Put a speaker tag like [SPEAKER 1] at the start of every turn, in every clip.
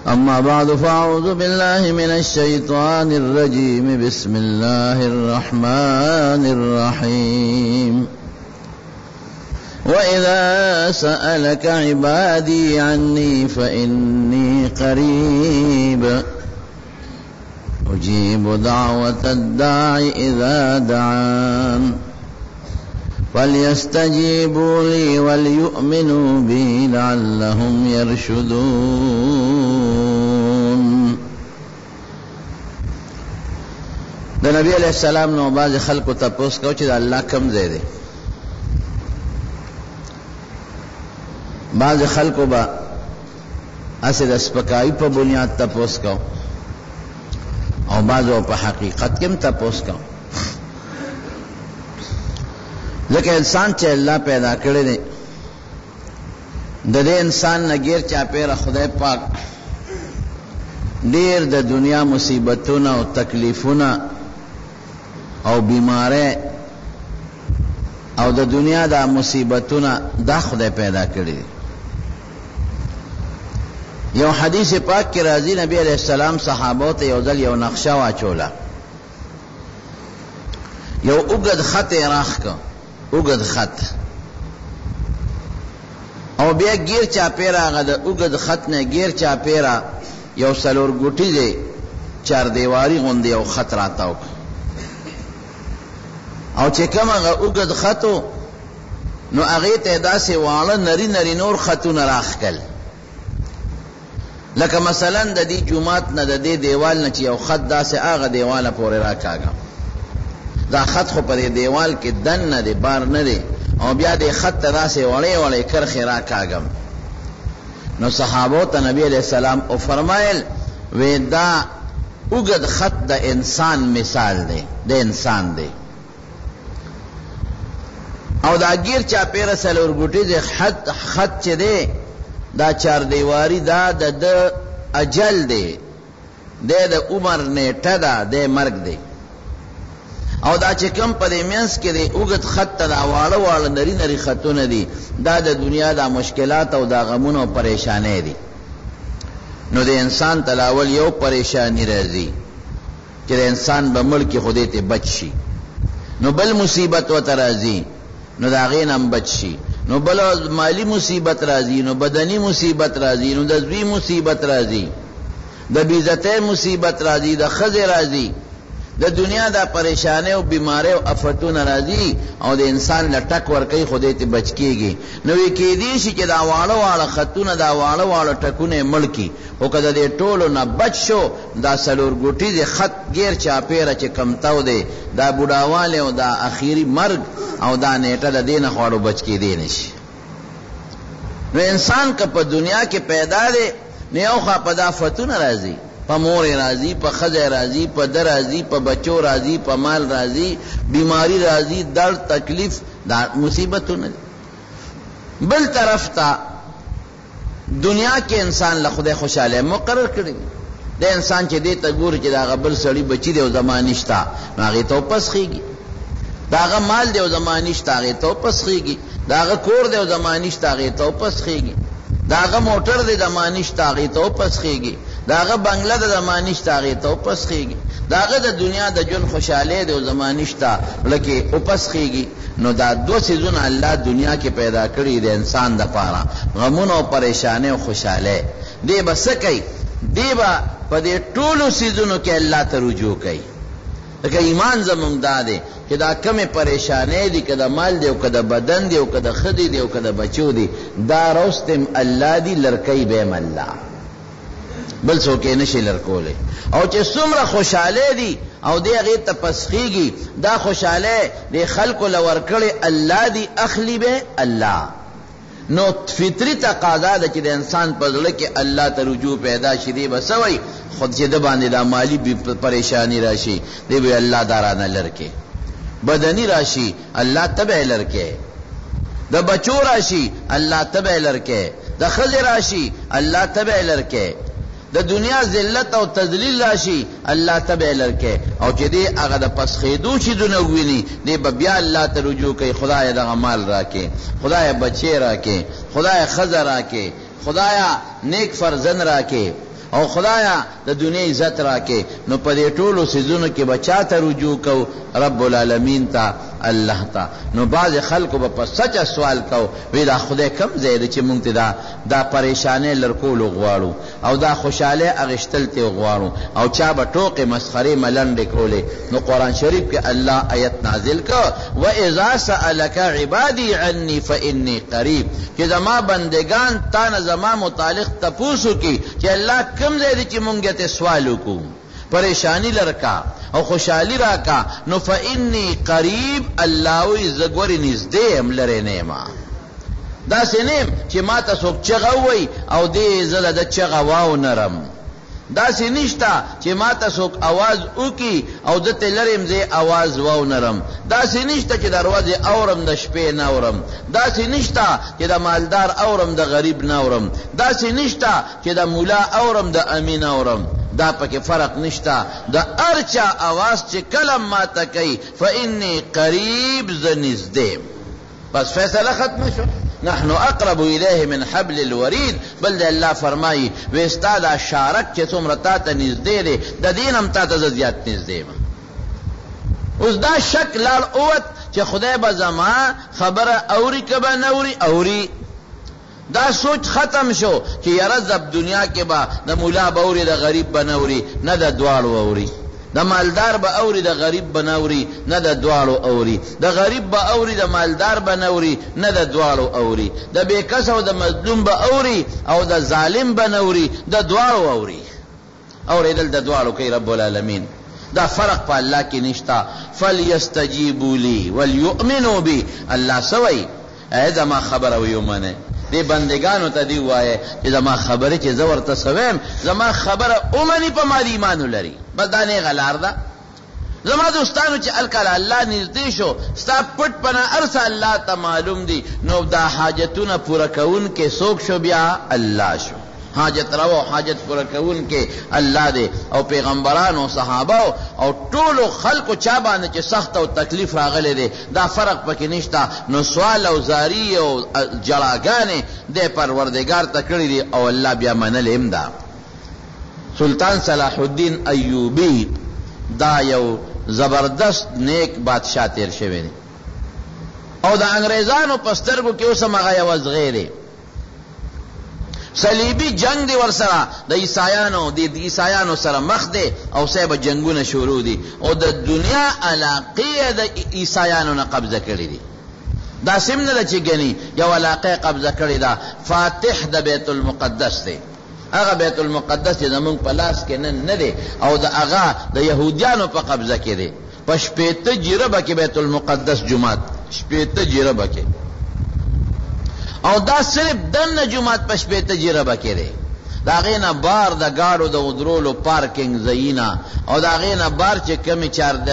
[SPEAKER 1] أما بعد فأعوذ بالله من الشيطان الرجيم. بسم الله الرحمن الرحيم. وإذا سألك عبادي عني فإني قريب أجيب دعوة الداع إذا دعان فليستجيبوا لي وليؤمنوا بي لعلهم يرشدون. د نبی علیہ السلام نو باز خلق تپوس کو چې الله کم ځای دی. باز خلق با اسې د سپکاوي په بنیاد تپوس کو او بعضو په حقیقت کې تپوس کو. ځکه انسان چې الله پیدا کړی دی د دې انسان نه غیر چاپیره خدای پاک ډیر د دنیا مصیبتونه او تکلیفونه او بیماری او د دنیا د مصیبتونه دا خدای پیدا کړی دی. یو حدیث پاک کې راځي نبی علیہ السلام صحابو ته یو ځل یو نقشه واچوله، یو اوږد خط یې راخ که، اوږد خط، او بیا گیر چاپیره هغه د اوږد خط نه گیر چاپیره یو څلور ګوټی دی چار دیواری غوندې یو خط راتاو او چې کوم هغه اوږد خطو نو هغې ته یې داسې واړه نری نری نور خطونه راښکل. لکه مثلا د دې جومات نه د دې دیوال نه چې یو خط داسې هغه دیواله پورې راکاږه، دا خط خو په دې دیوال کې دن نه دی، بار نه دی، او بیا دې خط ته داسې وړې وړې کرښې راکاږم. نو صحابو ته نبی علیہ السلام او فرمایل وی دا اوږد خط د انسان مثال دی، د انسان دی، او دا گیر چاپیره څلور ګوټی دی خط چې دی دا چار دیواری دا د اجل دی، د عمر نیټه ده، د مرګ دی. او دا چې کوم په دې منځ کې دی اوږد خط ته دا واړه واړه نری نری خطونه دي، دا د دنیا دا مشکلات او دا غمونه او پریشانۍ دي. نو د انسان تلاول یو پریشانی راځي چې د انسان به مړ کې خدای ته بچ شي، نو بل مصیبت ورته راځي نو د هغې نه هم بچ شي، نو بل مالی مصیبت راځي، نو بدنی مصیبت راځي، نو د زوی مصیبت راځي، د بېعزتۍ مصیبت راځي، د ښځې راځي، د دنیا دا پریشانۍ او بیماری او افتونه راځي او د انسان له ټک ورکوي خدای ته بچ کېږي. نو وی کېدی شي چې دا واړه واړه خطونه دا واړه واړه ټکونه یې مړ کړي، خو که د دې ټولو نه بچ شو دا څلور ګوټیز خط غیر چاپیره چې کمتاو دی دا بوډاوالی او دا اخیری مرګ او دا نیټه د دې نه خواړو بچ کېدی نه شي. نو انسان که په دنیا کې پیدا دی نو یو خوا په دا فتونه راځي، په مور راځي، په ښځه راځي، په ده راځي، په بچو راځي، په مال راځي، بیماری راځي، درد تکلیف دا مصیبتونه دي. بل طرف ته دنیا کې انسان له خدای خوشحاله مقرر کړي د انسان چې دې ته ګوري چې د هغه بل سړي بچي دی او زما نشته نو هغې ته وپسخېږي، د هغه مال دی او زما نشته هغې ته وپسخېږي، د هغه کور دی او زما نشته هغې ته وپسخېږي، د هغه موټر دی زما نشته هغې ته وپسخېږي، د هغه بنګله د زما نشته هغې ته وپسخېږي، د هغه د دنیا د ژوند خوشحالۍ دی او زما نشته لکې وپسخېږي. نو دا دو څیزونه الله دنیا کې پیدا کړي د انسان دپاره، غمونه او پریشانۍ او خوشحالۍ. دی به څه کوي؟ دی به په دې ټولو څیزونو کې الله ته رجوع کوي. لکه ایمان زمونږ دا دی چې دا کمې پریشانۍ دي، که د مال دی او که د بدن دی او که د ښځې دی او که د بچو دی، دا روستم الله دی، لرکی بیم الله، بل څوک یې نشي لرکولی. او چې څومره خوشحالۍ دي او دې هغې ته پسخېږي، دا خوشحالۍ دې خلکو له ورکړې الله دی، اخلي به الله. نو فطري تقاضا ده چې د انسان په زړه کې الله ته رجوع پیدا شي. دی به څه وایي؟ خود چې ده باندې دا مالی پریشانی راشي دی به الله دا رانه لرکې، بدنی راشي الله ته به یې لرکې، د بچو راشي الله ته به یې لرکې، د ښځې راشي الله ته به یې لرکې، د دنیا ذلت او تذلیل راشي الله ته به لرکه او چې دی هغه د پسخېدو چې دونه ویني دی به بیا الله ته رجوع کوي خدای دغه مال راکې خدای بچی راکې خدای ښځه راکې خدای نیک فرزند راکې او خدایا د دنیا عزت راکې. نو په دې ټولو سيزونو کې بچا ته رجوع کو؟ رب العالمین ته، الله ته. نو بعض خلکو به په سچ سوال کو، وی دا خدای کم ځای دی چې مونږ ته دا پریشانې لرکولو غواړو او دا خوشاله اغشتل ته غواړو، او چا به ټوکې مسخرې ملنډې کولې. نو قرآن شریف کې الله آیت نازل کو، وَإِذَا سَأَلَكَ عِبَادِي عَنِّي فَإِنِّي قَرِيب، چې زما بندگان تا نه زما متعلق تپوسو کی چې الله کم ځای دی چې مونږ ته سوال وکړو، پریشانی لرکا او خوشحالی راکا. نو فإنی قریب، الله وی زګوري نږدې هم لرې نه ما. دا سنیم چې ما ته څوک چغه وای او دې زله د چغه واو نرم. دا سی نشتا چې ما ته څوک आवाज وکي او د ته لرم زه आवाज واو نرم. دا سی نشتا چې دروازه اورم د شپې نه اورم. دا سی نشتا چې د مالدار اورم د غریب نه اورم. دا سی نشتا چې د مولا اورم د امین اورم. دا پکې فرق نشتا. دا ارچا आवाज چې کلم ما ته کوي فإني قریب ز نږدې. بس فیصله ختم شو. نحن اقرب الیه من حبل الورید. بل الله فرمایي وستا دا شارک چې څومره تا ته نږدې دی د دین هم تا ته زیات نږدې ما. اوس دا شک لار اوت چې خدای به زما خبره اوري که به نوري اوري. دا سوچ ختم شو چې یاره زب دنیا کې با د مولا به اوري د غریب به نوري، نه د دواړو اوري. د مالدار به اوري د غریب به نوري، نه د دواړو اوري. د غریب به اوري د مالدار به نوري، نه د دواړو اوري. د بیکس او د مظلوم به اوري او د ظالم به نوري، د دواړو اوري. اوریدل د دواړو کوي رب العالمین. دا فرق په الله کې نشتا. فلیستجیبوا لی ولیؤمنوا بی. الله سوی اې زما خبره ویومنه. دی بندگانو ته دی وایه چې زما خبره چې زه ورته سویم زما خبره اومني په ما ایمان ولري. بس دا نه غلار ده. زما دوستانو چې الکل الله نږدې شو ستا پټ پناه ارسه الله ته معلوم دی. نو دا حاجتونه پوره کون کې څوک شو؟ بیا الله شو. حاجت روا حاجت پورا کون کې الله دے او پیغمبرانو صحابه او ټولو خلقو چا باندې چې سخت او تکلیف راغله دے دا فرق پکې نشتا. نو سوال او زاری او جړاګانې دے پروردگار ته کړی دی او الله بیا منل امدا. سلطان صلاح الدین ایوبی دا یو زبردست نیک بادشاہ تیر شوی دی او دا انګریزانو پسترګو کې اوس هغه یو غیره صلیبی جنگ دی ورسره د عیسایانو سره مخ دی او صاحب جنگونه شروع دي او د دنیا علاقه د عیسایانو نه قبضه کړی دي. دا سیمنه چې غني یو علاقه قبضه کړی دا فاتح د بیت المقدس دی. هغه بیت المقدس چې زمونږ په لاس کې نه دی او د هغه د يهوديانو په قبضه کې دی. په شپېته جربه کې بیت المقدس جمعات شپېته جربه کې او دا صرف دنه جمعات په شپېته جربه کې دی. دا غینا بار د گاڑو د ودرولو پارکینګ زینا او دا غینا بار چې کمی چار د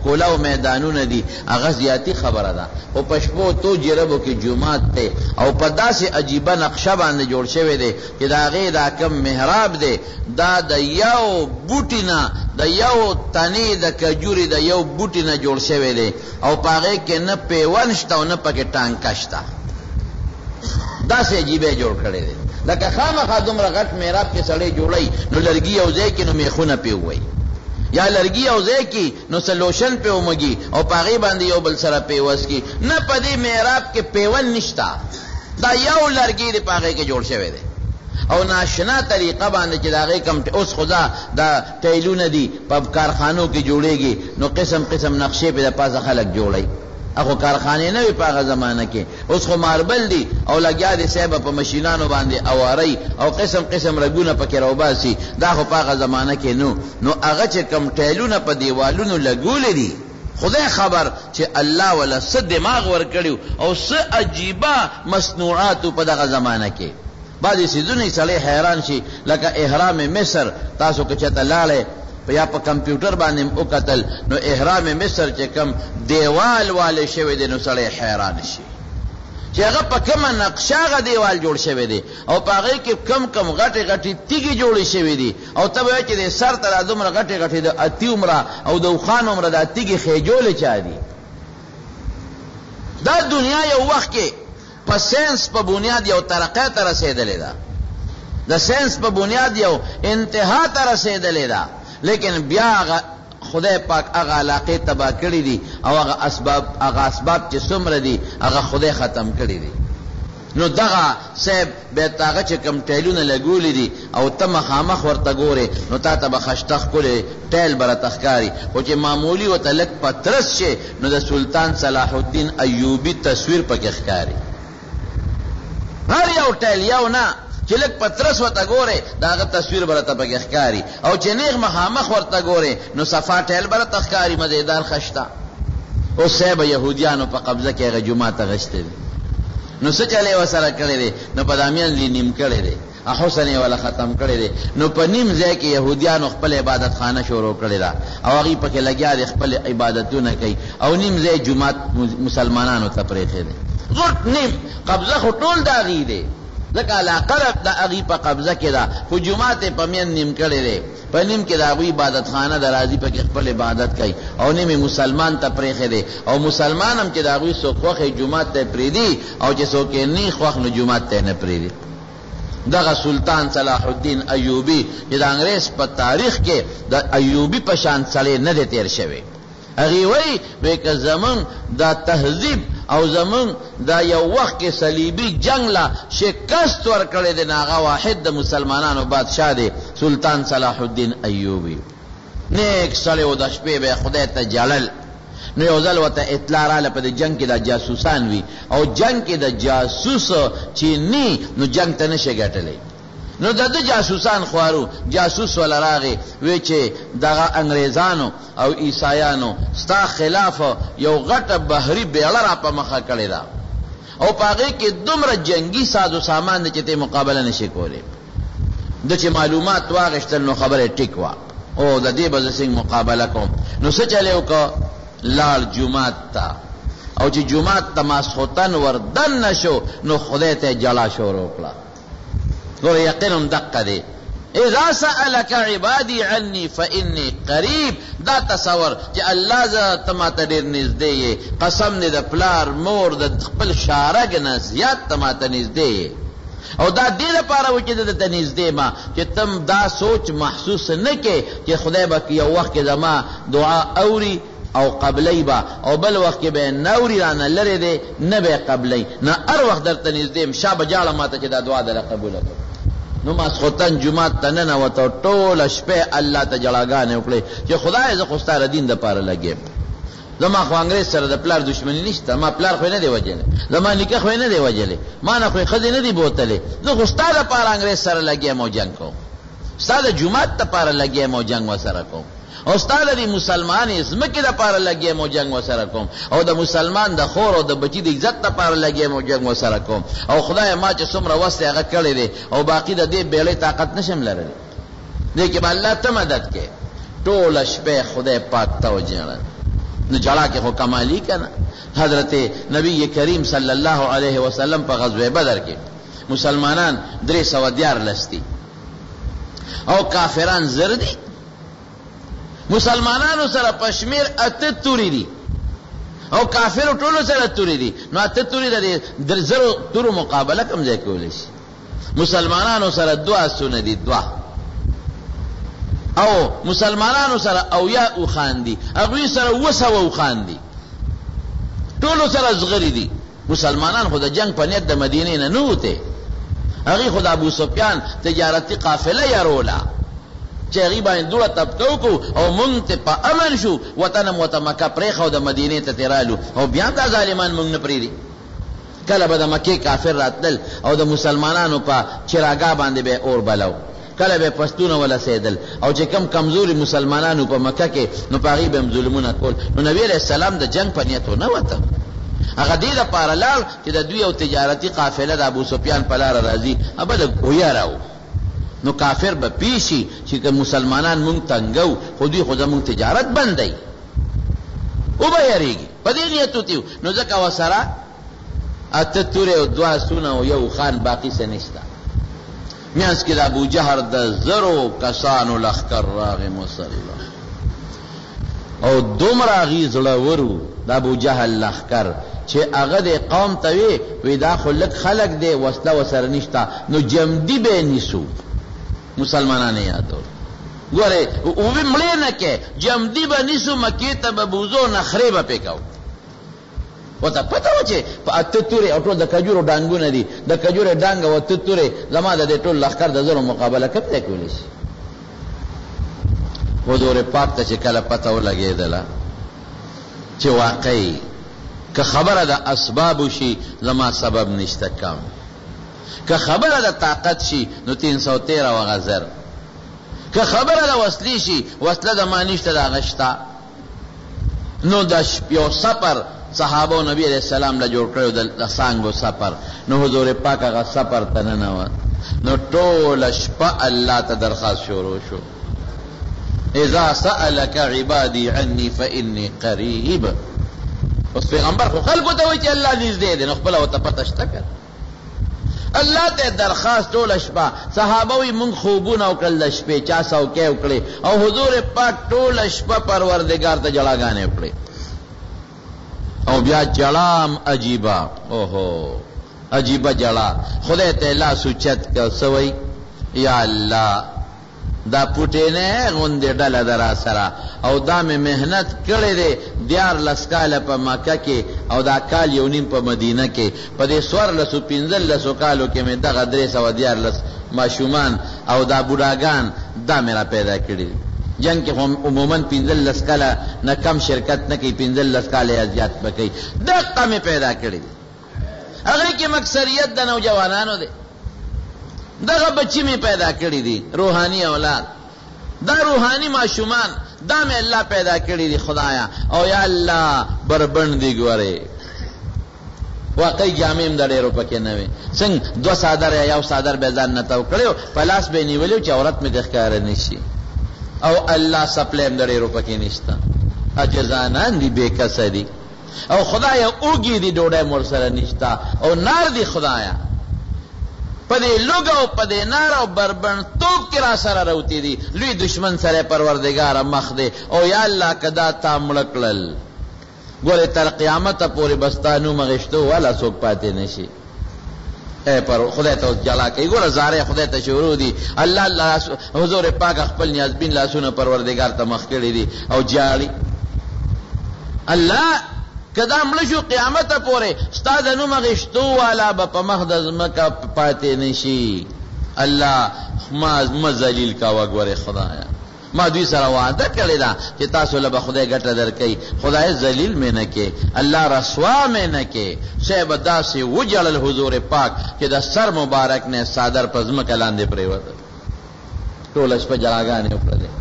[SPEAKER 1] کولاو میدانونه دي هغه زیاتی خبره ده. او پښپو تو جربو کې جمعات ته او په داسې عجیبه نقشه باندې جوړ شوی دی چې دا غی دا کم محراب دی دا د یو بوټینا د یو تنی د کجوري د یو بوټینا جوړ شوی دی او پاغه کې نه پیوند شته او نه پکې ټانک شته. دا سه عجیبه جوړ کړی دی لکه خامخا دومره غټ محراب کې سړی جوړی نو لرګي او ځای کې نو میخونه پیوي یا لرګي او ځای کې نو سلوشن پیومږي او پاغي باندې یو بل سره پیوس کی نه پدې محراب کې پیون نشتا. دا یو لرګي دی پاغي کې جوړ شوی دی او ناشنا طریقه باندې چې داغه کم اوس خدا دا ټیلونه دي په کارخانو کې جوړيږي نو قسم قسم نقشې په پاسه خلک جوړي. اخو کارخانه نه وی پاغه زمانہ کې اوس خو ماربل دی او لګیا دي صاحب په ماشینانو باندې اواري او قسم قسم رګونه پکې روباسي. دا خو پاغه زمانہ کې نو هغه چې کم ټیلونه په دیوالونو لګول دي خدای خبر چې الله ولا څه دماغ ور کړیو او څه عجیبه مصنوعات په دغه زمانہ کې. بعضی سيزونه سړی حیران شي لکه احرام مصر تاسو کې چته لاله یا په کمپیوټر باندې او قتل نو احرام مصر چې کم دیوال والے شوی دی نو سړی حیران شي چې هغه په کومه نقشه غ دیوال جوړ شوی دی او په هغه کې کم غټي غټي تیږي جوړې شوی دي او ته وایې چې د سر تر دومره غټي غټي د اتی عمره او د خوان عمره د تیږي خېجول چا دي. دا دنیا یو وخت کې په ساينس په بنیاد یو ترقه ته رسیدلې ده د ساينس په بنیاد یو انتها ته رسیدلې ده، لیکن بیا خدای پاک هغه علاقې تباہ کړي دي او هغه اسباب چې څومره دي هغه خدای ختم کړي دي. نو دغه صاحب به تاغه چې کم ټیلونه لګولې دي او ته مخامخ ورته ګورې نو تا ته به خشته ښکلې ټیل به راته ښکاري، خو چې معمولي ورته لږ پترس شي نو د سلطان صلاح الدین ایوبي تصویر پکې ښکاري. هر یو ټیل یو نه چې لږ پترس ورته ګورې د هغه تصویر به راته پکې ښکاري، او چې نیغ مخامخ ورته ګورې نو صفا ټیل به راته ښکاري مزېدار خشته. اوس صاحب یهودیانو په قبضه کې هغه جومات اغوستی دی، نو څه چلی ورسره کړی دی؟ نو په دامیان لی نیم کړی دی، حسن یې والا ختم کړی دی. نو په نیم ځای کې یهودیانو خپل عبادت خانه شروع کړې ده او هغوی پکې لګیا دي خپل عبادتونه کوي، او نیم ځای جومات مسلمانانو ته پرېښی دی. غټ نیم قبضه خو ټول د هغوی دی، ځکه علاقه د هغوی په قبضه کې ده، خو جومات یې په مین نیم کړی دی. په نیم کې د هغوی عبادت خانه د راځي پکې خپل عبادت کوي، او نیم مسلمان ته پرېښی دی. او مسلمان هم چې د هغوی څوک خوښ یې جومات ته پرېږدي، او چې څوک یې نه خوښ نو جومات ته یې نه پرېږدي. دغه سلطان صلاح الدین ایوبي چې د انګریز په تاریخ کې د ایوبي په شان سړی نه دی تیر شوی. هغوی وایي که زمونږ دا تهذیب او زمونږ دا یو وخت کې صلیبي جنگ لا شکست ورکړی دی، نو هغه واحد د مسلمانانو بادشاه دی سلطان صلاح الدین ایوبي. نیک سړی و، د شپې به خدای ته جلل. نو یو ځل ورته اطلاع راله په د جنگ کې د جاسوسان وي، او جنگ کې د جاسوس چې نی نو جنگ ته نشي ګټلی. نو د جاسوسان خوارو جاسوس ولا راغی وی چې دغه انګریزانو او عیسایانو ستا خلاف یو غټه بحری بیړه را په مخه کړې ده، او په هغې کې دومره جنگي سازو سامان دی چې ته مقابله نشي کولی. د چې معلومات واغېشتل نو خبره ټیک وه، او د دې به زه څنګه مقابله کوم. نو څه چلی وکړه؟ لاړ جومات ته، او چې جومات ته ماسخوتن وردن نشو نو خدای ته جلا شروع کړه. ګوره یقین دقه دی، اذا سألك عبادی عني فإني قریب. دا تصور چې الله زه ته ماته ډېر نږدې یې، قسم دې د پلار مور د خپل شارګ نه زیات ته ماته نږدې یې. او دا دې لپاره و چې د ته نږدې ما چې تم دا سوچ محسوس نه کې چې خدای به یو وخت کې زما دعا اوري او قبلی با، او بل وقت کې به نوري رانه لري دی نه به قبلی، نه هر وخت درته نږدې یم شا به جاړه ماته چې دا دعا دله قبوله کړه. نو ماسخوتن جومات ته ننوته، ټوله شپې الله ته جړاګانې وکړې چې خدای زه خو ستا د دین دپاره لګیم. زما خو انګریز سره د پلار دشمني نشته، ما پلار خو یې نه دی وجلی، زما نیکه خو یې نه دی وجلی، ما نه خو یې ښځې نه دي بوتلې. زه خو ستا دپاره انګریز سره لګیم او جنګ کوم، ستا د جومات دپاره لګیم او جنګ ورسره کوم، او ستا د دې مسلمانې ځمکې دپاره لګیم او جنګ ورسره کوم، او د مسلمان د خور او د بچي د عزت دپاره لګیم او جنګ ورسره کوم. او خدای ما چې څومره وس دی هغه کړی دی، او باقي د دې بیړۍ طاقت نشم لرلی، دې کې به الله ته مدد کې. ټوله شپې خدای پاک ته وجړل. نو جړا کې خو کمالي که نه. حضرت نبی کریم صلی الله علیه وسلم په غزوه بدر کې مسلمانان 314 دي او کافران زر دي. مسلمانانو سره پشمیر 8 توري دي او کافرو ټولو سره توري دي. نو 8 توري د زرو تورو مقابله کوم ځای کولی شي؟ مسلمانانو سره 2 سونه دي، 2 او مسلمانانو سره اویا او خاندي، هغوی سره 200 خاندي، ټولو سره زغری دي. مسلمانان خو د جنگ په نیت د مدینې نه نوته، هغوی خو د ابو سفیان تجارتي قافله یاروله چې هغوی باندې دوړه طبقه وکړو او مونږ ته په امن شو، وطن مو ته مکه پرېښه د مدینې ته تېرالو، او بیا دا ظالمان مونږ نه پرېږدي. کله به د مکې کافر راتلل او د مسلمانانو په چراګاه باندې به اور بلو، کله به پښتونه ولسېدل، او چې کم کمزوري مسلمانانو په مکه کې نو په هغوی به هم ظلمونه کول. نو نبي علیه السلام د جنگ په نیت ونه وته، هغه دې دپاره لاړ چې د دوی یو تجارتي قافله د ابو سفیان په لاره راځي، هغه د ګویا راو. نو کافر به پیشي چې که مسلمانان مونږ تنګو، خو دوی خو زمونږ تجارت بندوي، او به یېرېږي، په دې نیت وتي. نو ځکه ورسره 8 تورې او 2 سونه او یو خان، باقي څه نشته. میانس کې د ابو جهل د زرو کسانو لښکر راغی مسلح، او دومره هغوی زړور وو د ابو جهل لښکر چې هغه د قوم ته وی دا خو لږ خلک دی وسله ورسره نشته نو جمدي به نیسو مسلمانان یادول ګوره اوبه مړې نه کې جمدي به نیسو مکې ته به بوزو نخرې به پې کوو وته پته و چې په اته تورې او ټول د کجورو ډانګونه دي د کجورو ډانګ او اته تورې زما د دې ټول لښکر د زرو مقابله کته کولی شي حضور پاک ته چې کله پته ولګېدله چې واقعي که خبره د اسباب شي زما سبب نشته کم که خبره د طاقت شي نو 313 وغزر که خبره د وصلی شي وصله د ما نشته د هغه شته نو د یو سفر صحابه نبی علیہ السلام له جوړ کړو د سانګو سفر نو حضور پاک هغه سفر ته ننوت نو ټول شپه الله ته درخواست شروع شو اذا سألك عبادي عني فإني قريب اوس پیغمبر خو خلکو ته وایي چې الله نږدې دی نو خپله ورته پته شته که الله ته درخواست ټوله شپه صحابه وایي مونږ خوبونه وکړل د شپې چا سوکې وکړې او حضور پاک ټوله شپه پروردګار ته جړاګانې وکړې او بیا جړام عجیبه اوهو عجیبه جړا خدای ته لاس اوچت کړ څه وایي یا الله دا پوټې نه غوندې ډله ده را سره او دا مې محنت کړی دی 14 کاله په مکه کې او دا کال یو نیم په مدینه کې په دې 1415 کالو کې مې دغه 314 ماشومان او دا بوډاګان دا مې را پیدا کړي جنگ کې هم عموما 15 کاله نه کم شرکت نه کوي 15 کاله زیات به کوي دقه مې پیدا کړي هغې کې مکثریت د نوجوانانو دی دغه بچی می پیدا کړی دي روحانی اولاد دا روحانی معشومان دا می الله پیدا کړی دي خدایا او یا الله بربند دي ګوره واقعي جامیم د ډیرو پکې نه وي څنګه دو صادر یا یو صادر به ځان نه تاو کړو پلاس به نیولیو چې عورت می ښکار نشي او الله سپلیم د ډیرو پکې نشته اجزانان دي بے کسدي او خدایا اوږي دي ډوډۍ مور سره نشته او نار دي خدایا پدې لوګ او پدې نار او بربند توپ کې را سره راوتی دي لوی دشمن سره پروردگار مخ دے او یا الله کدا تا مړکړل ګوره تر قیامت پورې بستانو مغشتو والا څوک پاتې نشي اے پر خدای ته جلا کوي ګوره زاره خدای ته شروع دي الله حضور پاک خپل نیاز بین لاسونه پروردگار ته مخ کړی دي او جاړي الله کدا مړ شو قیامت پورې ستا د نوم غشتو والا به په مخ د ځمکه پاتې نشي الله ما ذلیل کا وګوره خدایا ما دوی سره وعده کړی دا چې تاسو له به خدای ګټه درکوي خدای ذلیل مې نه کې الله رسوا مې نه کې شیب داسې وجړل حضور پاک چې د سر مبارک نه صادر په ځمکه لاندې پرېوته ټوله شپه جلاګانې وکړلې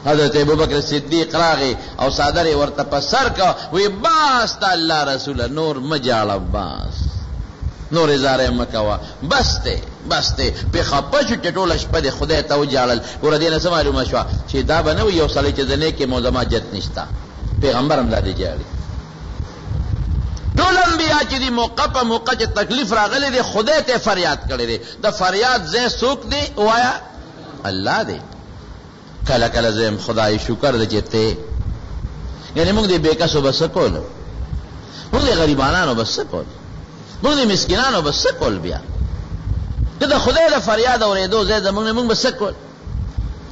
[SPEAKER 1] حضرت ابوبکر صدیق راغی او صادر ورته په سر کا وی باس ته الله رسول نور مجاړه باس نور ازاره مکوا بس ته په خپه شو چې ټوله شپه د خدای ته وجاړل ور دې نه سم معلومه شو چې دا بنو یو سړی چې ځنه کې موزما جت نشتا پیغمبر هم دا دی جاړي ټول انبیاء چې دی موقع په موقع چې تکلیف راغلی دی خدای ته فریاد کړی دی د فریاد زې سوک دی وایا الله دی کله کله زم خدای شکر دې چته یعنی موږ دې بیکاسو بس کول موږ دې غریبانو بس کول موږ دې مسکینانو بس کول بیا دا خدای د فریاد اورېدو زه موږ بس کول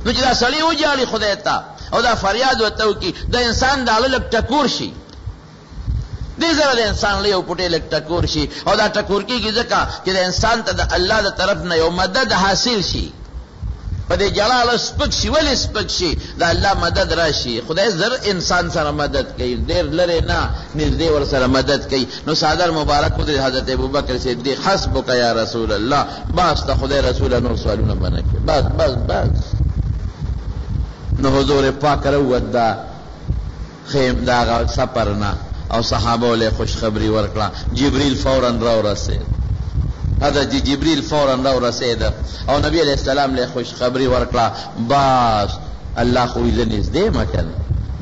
[SPEAKER 1] نو چې دا سړی وجاړي خدای ته او دا فریاد وته کی د انسان د لک ټکور شي دې زره د انسان له یو پټه لک ټکور شي او دا ټکور کیږي ځکه چې د انسان ته د الله د طرف نه یو مدد حاصل شي په دې جلال سپک شي ولې سپک شي د الله مدد راشي خدای زر انسان سره مدد کوي ډېر لره نه نږدې ور سره مدد کوي نو صادر مبارک خدای حضرت ابوبکر صدیق حسبک یا رسول الله بس ته خدای رسول نور سوالونه باندې بس نو حضور پاک راووت دا خیم دا سفرنا او صحابه له خوشخبری ورکړه جبريل فورا راورسید حضرت جبريل فورا راورسید او نبی علیہ السلام له خوشخبری ورکړه بس الله خو یې نږدې مکن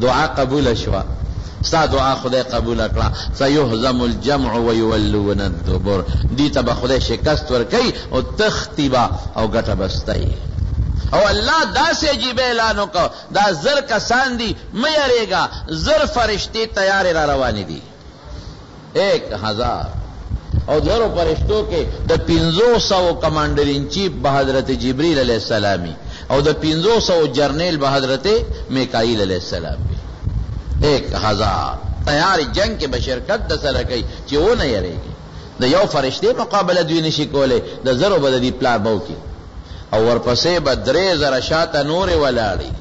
[SPEAKER 1] دعا قبول شوه ستا دعا خدای قبول کړه سيهزم الجمع ويولون الدبر دې ته به خدای شکست ورکړي او تختیبا او ګټه بستای او الله داسې عجیب اعلان وکړ دا زر کسان دي مې یریږه زر فرشتي تیار را روان دي 1000 او زرو فرشتوں کے دا 500 کمانڈر ان چیف بحضرت جبریل علیہ السلامی او دا 500 جرنیل بحضرت میکائیل علیہ السلام 1000 تیار جنگ کے بشرکت دا سره کوي چې و نه یریږي دا یو فرشتے مقابله دوی نشي کوله دا زرو بد دی پلار بو کی او ورپسې به 3000 شاته نور ولاړی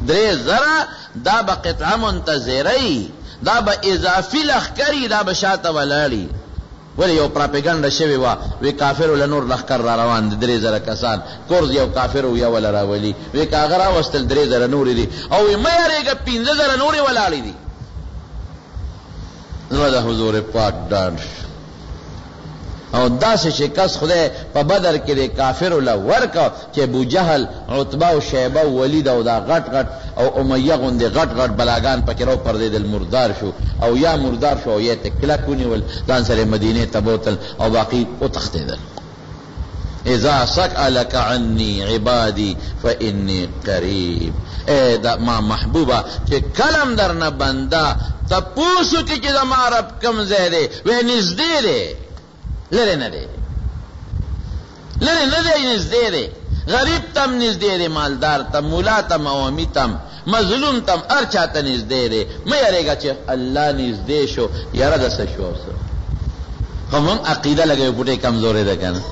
[SPEAKER 1] 3000 دا به قطعه منتظری دا به اضافي لخکری دا به شاته ولاړی ولی یو پراپیګاندا شوی وا وی کافر ول نور لخر را روان دي 3000 کسان کورز یو کافر یا ول راولي وی کاغرا واستل 3000 نور دي او مې یریګه 15000 نور ولاړی دي نو دا حضور پاک ډاډ او داسې شکست خدای په بدر کې د کافر ول ورکا چې ابو جهل عتبہ او شیبہ او ولید او دا غټ غټ او امیہ غوندې غټ غټ بلاګان پکې راو پردې دل مردار شو او یا مردار شو یا تکلا کونی ول ځان سره مدینه ته بوتل او باقی او تختیدل اذا سألك عني عبادي فاني قريب اے دا ما محبوبہ چې کلم درنه بندا تپوسو کې چې زما رب کم زیاده و نږدې دی لره نه دی نږدې دی غریب تم نږدې دی مالدار تم مولا تم عوامي تم مظلوم تم هر چاته نږدې دی مې یریږه چې الله نږدې شو یاره د څه شو هم عقیده لګوي پټه کمزورې ده کنه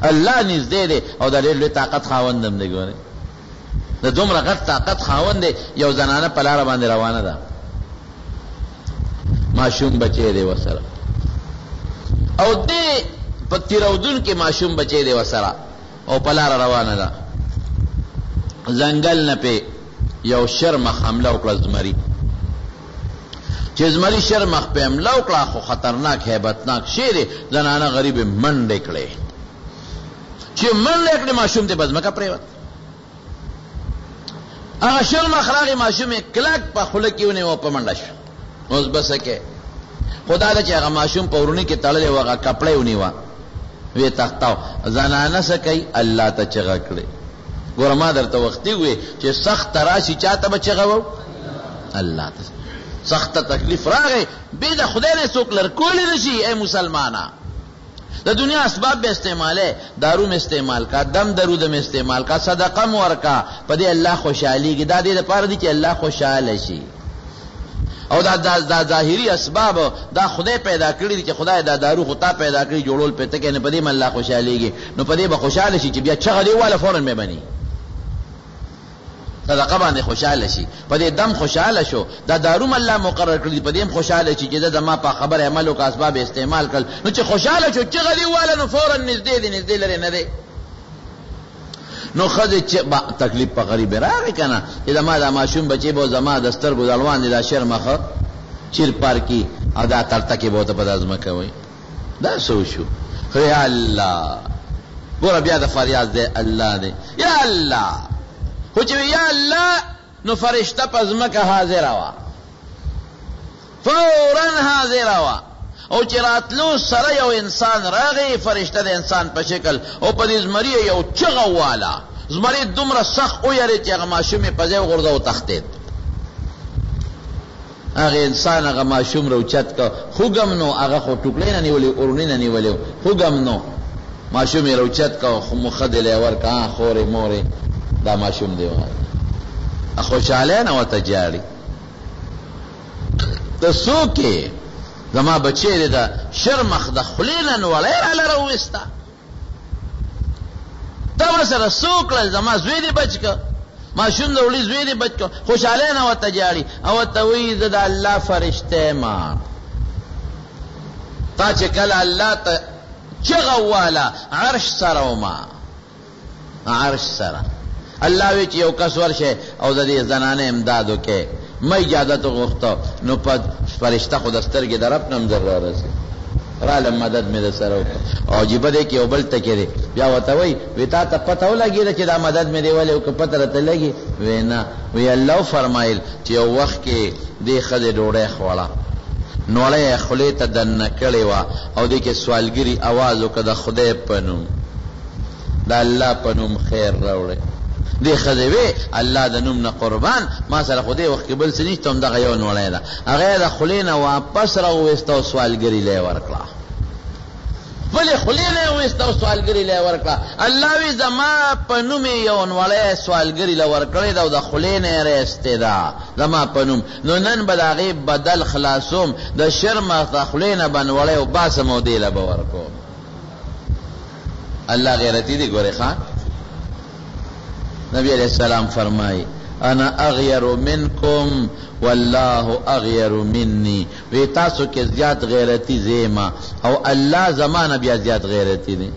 [SPEAKER 1] الله نږدې دی او د ډېر طاقت خاوندم دی ګوره د دومره غټ طاقت خاوند دی یو زنانه په لار باندې روانه ده معشوم بچی دی وسره او دې په تیرودون کې معشوم بچی دی وسره او په لار روانه ده ځنګل نه په یو شرمخ حمله وکړه زمری چې زمری شرمخ په حمله وکړه خو خطرناک هیبتناک شی دی زنانه غریب منډې کړې چې منډې کړې معشوم ته بزمکه پریوت هغه شرمخ راغی معشوم کلک په خوله کې ونیو په منډه شو اوس بسکه خدا دا چې هغه معشوم په ورونی کې تړلې وغه کپړې ونیوا وی تختاو زنانه سکی الله ته چغه کړې ګوره ما درته وختي وي چې سخت راشي چاته به چغه وو الله ته سخت تکلیف راغی به د خدای نه څوک لرکول نشي اے مسلمانا د دنیا اسباب به استعماله دارو میں استعمال کا دم درود میں استعمال کا صدقه مور کا په دې الله خوشحالي کې دا دې لپاره دي چې الله خوشاله شي او دا ظاهری اسباب دا خدای پیدا کړی دي چې خدای دا دارو خطا پیدا کړی جوړول پته کې نه پدې من الله خوشاليږي نو پدې به خوشاله شي چې بیا چغه دی والا فورن مې بني صدقه باندې خوشاله شي پدې دم خوشاله شو دا دارو الله مقرر کړی پدې خوشاله شي چې دا ما په خبر عمل او اسباب استعمال کړ نو چې خوشاله شو چغه دی والا نو فورن نږدې لري نه دی نو خځه چې تکلیف په غریب راغی کنه چې زما د ماشوم بچي به زما د سترګو دلوان دي دا شرمخه چیر پار کی ادا ترته کې بہت په دازمه کوي دا سو شو یا الله ګور بیا د فریاد دی الله دی یا الله خو چې یا الله نو فرشته پزمکه حاضر وا فورا حاضر وا او چې راتلو سره یو انسان راغی فرشته د انسان په شکل او په دې زمری یو چغه والا زمری دومره سخت او یری چې هغه ماشومې په ځای غورځو او تختید هغه انسان هغه ماشوم روچت کا خوګم نو هغه خو ټوکلې نه نیولې اورنې نه نیولې خوګم نو ماشومې روچت کا خو مخدل ور کا خورې مورې دا ماشوم دی وای خوشاله نه وته جاړي ته سوکه زما بچی دا شرمخ د خلینن ولیر علی روستا دا سره سوکل زما زوی دی بچک ما شوند ولی زوی دی بچک خوشاله نه وته جاړي او توید د الله فرشته ما تا چې کله الله ته چغه والا عرش سره ما عرش سره الله وی چې یو کس ورشه او د دې زنانه امدادو کې مې اجازه غوښته نو په فرشتہ خود سترګې درپ نم ذره راځي رااله مدد مې سره او جيبه دې کې وبل تکې بیا وته وی وتا ته پته ولګی چې دا مدد مې دی ولې او پته راته لګي وینا وی الله فرمایل چې یو وخت کې دې خدای ډوړې خوړه نوړې خلې ته دن کړي وا او دې کې سوالګری आवाज وکړه خدای پنوم دا الله پنوم خیر راوړي دې ښځې وې الله د نوم نه قربان ما سره خو دې وخت کې بل څه نشته همدغه یو نوړی ده هغه یې د خولې نه واپس راوویسته او سوالګري له یې ورکړه بلې خولې نه یې وویسته او سوالګري له یې ورکړه الله وی زما په نوم یې یو نوړی سوالګري له ورکړې ده او د خولې نه یې رایستې ده زما په نوم نو نن به د هغې بدل خلاصوم د شرمه د خولې نه به نوړی وباسم او دې له به ورکوم الله غیرتی دی ګورې ښه نبی علیہ السلام فرمائی انا اغیر منکم والله اغیر منی وی تاسو کې زیات غیرتی زیما او الله زمانه بیا زیات غیرتی دی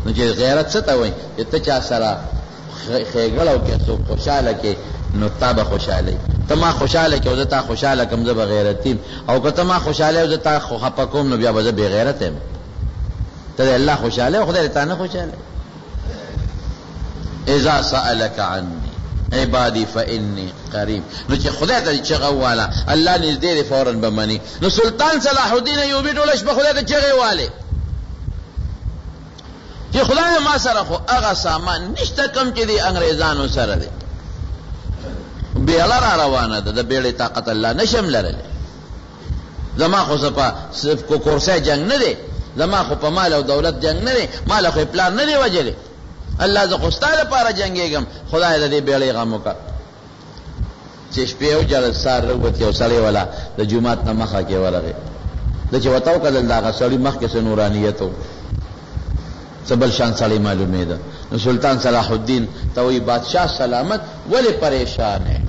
[SPEAKER 1] نو چې غیرت څه ته وایي چې ته چا سره ښېګړه وکړې څوک خوشحاله کې نو تا به خوشحاله ته ما خوشحاله کې او زه تا خوشحاله کړم زه به غیرت یم او که ته ما خوشحاله او زه تا خفه کوم نو بیا به زه بې غیرت یم ته د الله خوشحاله او خدای تا نه خوشحاله اذا سألك عني عبادي فإني قريب نو چې خدای ته چغه واله الله نږدې دی فورا به مني نو سلطان صلاح الدین ایوبي ټوله شپه خدای ته چغې والې چې خدای ما سره خو هغه سامان نشته کم چې دی انګریزانو سره دی بیړه را روانه ده د بیړې طاقت الله نشم لرلی زما خو صرف کو کورسۍ جنگ نه دی زما خو په مال او دولت جنگ نه دی مال خو پلان نه دی وجلی الله زه خو ستا لپاره جنګېږم خدای د دې بیړۍ غم وکړه چې شپې وجړل سهار راووت یو سړی والا د جومات نه مخه کې ورغی ده چې ورته وکتل د هغه سړي مخکې څه نورانیت و څه بل شان سړی معلومېده نو سلطان صلاح الدین ته وایي بادشاه سلامت ولې پریشان یې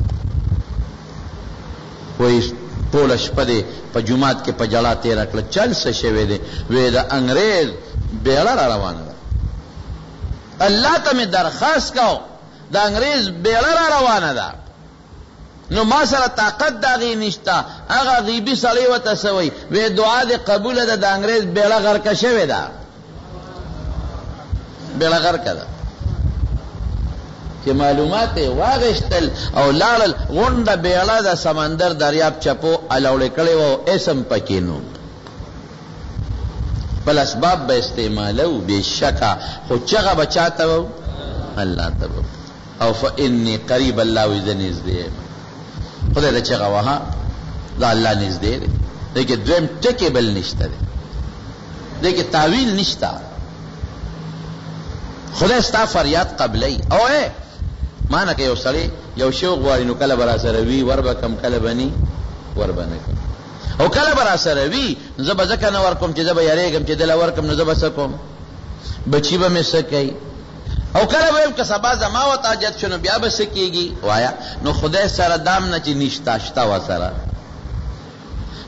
[SPEAKER 1] وایي ټوله شپه دې په جومات کې په جړا تېره کړه چل څه شوی دی وایي د انګریز بیړه را روانه ده الله ته مې درخواست کو د انګریز بیړه را روانه ده نو ما سره طاقت د هغې نشته هغه غیبي سړی ورته څه وایي وایي دعا دې قبوله ده د انګریز بیړه غرقه شوې ده بیړه غرقه ده چې معلومات یې واغېستل او لاړل غونډه بیړه د سمندر دریاب چپو الاوړې کړې وه او اسم پکې نو بل اسباب به استعمالو بے شکا خو چغه به چاته وو الله ته وو او فإني قریب الله وی زه نږدې خدای ته چغه وها دا الله نږدې دی دې کې دویم ټکی بل نشته دی دې کې تعویل نشته خدای ستا فریاد قبلی او مانه کې یو سړی یو شی غواړي نو کله به را سره وي ور به کم کله به ني ور به نه کم او کله به را سره وي زه به ځکه نه ورکوم چې زه به یارېږم چې دله ورکم نو زه به څه کوم بچي به مې څه کوي او کله به یم که سبا زما ورته حاجت شو نو بیا به څه کېږي وایه نو خدای سره دام نه چې نشته شته ورسره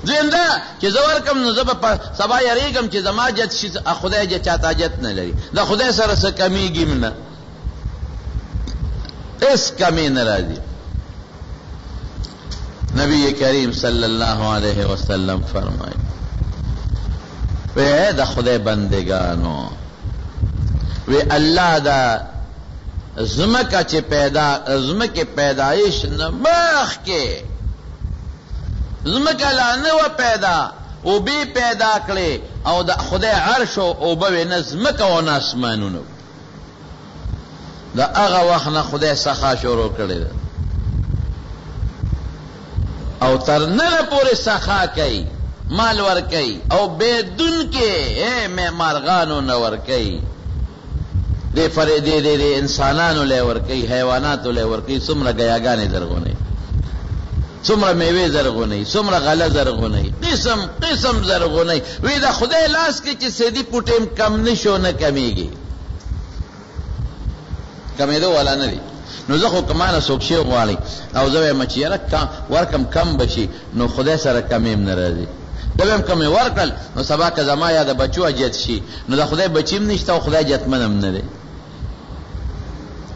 [SPEAKER 1] دویم دا چې زه ورکم نو زه به په سبا یارېږم چې زما حاجت شي خدای چاته حاجت نه لري د خدای سره څه کمیږي م نه هیڅ کمی نه راځي نبی کریم صلی اللہ علیہ وسلم فرمائے وی اے دا خدای بندگانو وی اللہ دا زمکا چے زمک پیدائش نمخ کے زمکا لانو پیدا او بی پیدا کرے او دا خدای عرش او بوی نزمکا و ناسمانونو دا اغا وخنا خدای سخا شروع کرے دا او تر نر پورے سخا کئی مال ور کئی او بے دن کے مارغانو نور کئی دے فرے دے انسانانو لے ور کئی حیواناتو لے ور کئی سمرا گیاگانے زرغونے سمرا میوے زرغونے سمرا غلہ زرغونے قسم قسم زرغونے وی دا خدای لاس کے چی سیدی پوٹیم کم نشو نہ کمیگی کمی دو والا ندی نو زه خو کمانه څوک شی غواړي او زه وایم چې یاره ورکم کم بشي نو خدای سره کم هم نه راځي زه وایم کم ورکړل نو سبا که زما یا د بچو اجت شي نو د خدای بچی هم نشته او خدای جتمن هم نه دی